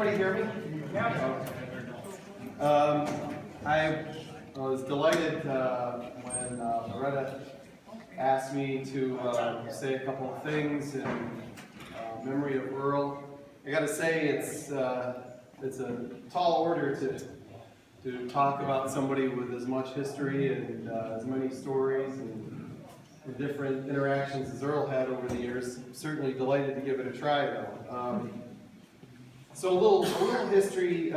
everybody hear me? Yeah. I was delighted when Loretta asked me to say a couple of things in memory of Earl. I got to say it's a tall order to talk about somebody with as much history and as many stories and different interactions as Earl had over the years. Certainly delighted to give it a try though. So a little history. We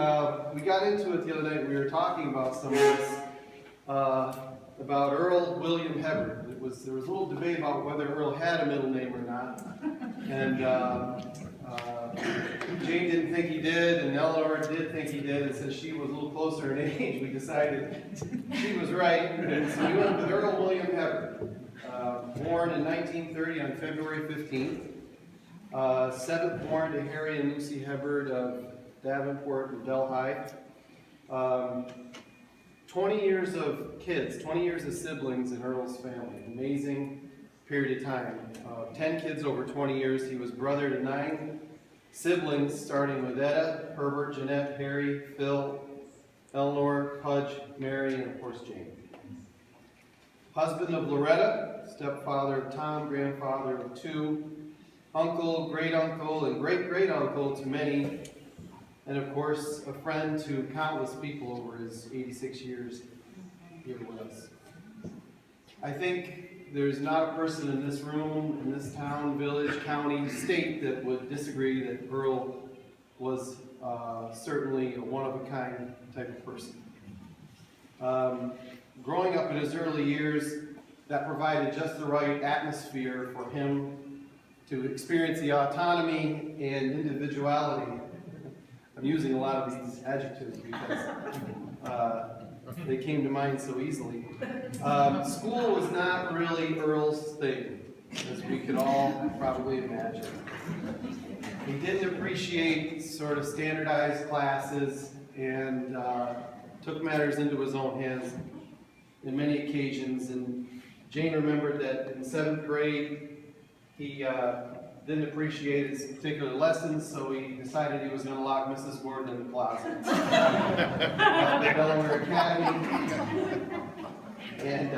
got into it the other night. We were talking about some of this about Earl William Hubbard. There was a little debate about whether Earl had a middle name or not, and Jane didn't think he did, and Eleanor did think he did, and since she was a little closer in age, we decided she was right, and so we went with Earl William Hubbard, born in 1930 on February 15th. Seventh born to Harry and Lucy Hubbard of Davenport and Delhi. 20 years of kids, 20 years of siblings in Earl's family. Amazing period of time. 10 kids over 20 years. He was brother to 9 siblings, starting with Etta, Herbert, Jeanette, Harry, Phil, Eleanor, Pudge, Mary, and of course Jane. Husband of Loretta, stepfather of Tom, grandfather of 2, uncle, great-uncle, and great-great-uncle to many, and of course, a friend to countless people over his 86 years here with us. I think there's not a person in this room, in this town, village, county, state that would disagree that Earl was certainly a one-of-a-kind type of person. Growing up in his early years, that provided just the right atmosphere for him to experience the autonomy and individuality. I'm using a lot of these adjectives because they came to mind so easily. School was not really Earl's thing, as we could all probably imagine. He didn't appreciate sort of standardized classes and took matters into his own hands in many occasions. And Jane remembered that in 7th grade, he didn't appreciate his particular lessons, so he decided he was going to lock Mrs. Gordon in the closet. At the Delaware Academy. And,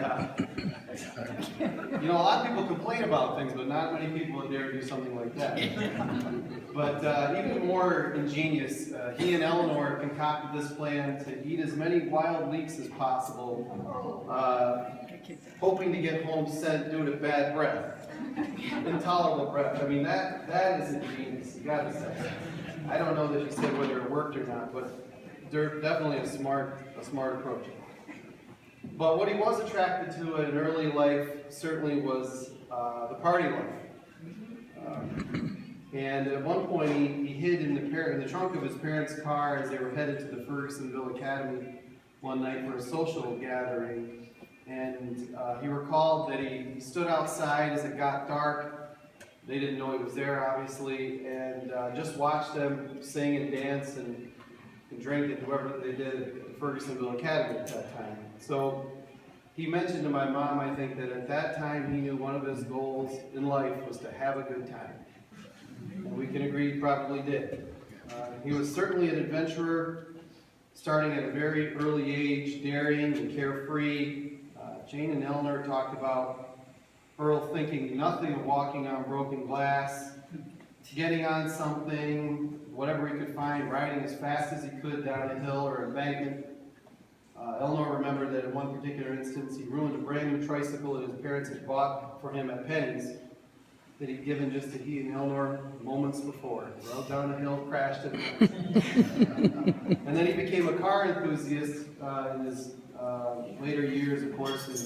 you know, a lot of people complain about things, but not many people would dare do something like that. But even more ingenious, he and Eleanor concocted this plan to eat as many wild leeks as possible, hoping to get home scent due to bad breath. Intolerable breath. I mean, that is ingenious, you gotta say. I don't know that he said whether it worked or not, but they're definitely a smart approach. But what he was attracted to in early life certainly was the party life. And at one point he hid in the trunk of his parents' car as they were headed to the Fergusonville Academy one night for a social gathering. And he recalled that he stood outside as it got dark. They didn't know he was there, obviously, and just watched them sing and dance and drink and whoever they did at the Fergusonville Academy at that time. So he mentioned to my mom, I think, that at that time he knew one of his goals in life was to have a good time. And we can agree he probably did. He was certainly an adventurer, starting at a very early age, daring and carefree. Jane and Eleanor talked about Earl thinking nothing of walking on broken glass, getting on something, whatever he could find, riding as fast as he could down a hill or embankment. Eleanor remembered that in one particular instance he ruined a brand new tricycle that his parents had bought for him at Penny's that he'd given just to he and Eleanor moments before. Rode down a hill, crashed it. And then he became a car enthusiast in his later years, of course, and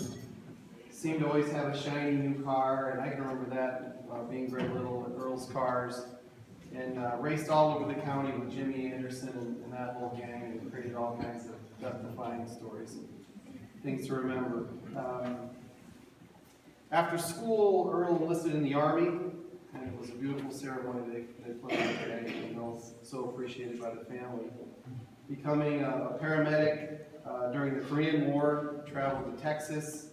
seemed to always have a shiny new car, and I can remember that being very little at Earl's Cars, and raced all over the county with Jimmy Anderson and that whole gang, and created all kinds of death-defying stories and things to remember. After school, Earl enlisted in the Army, and it was a beautiful ceremony they put on today, and was so appreciated by the family. Becoming a paramedic during the Korean War, traveled to Texas,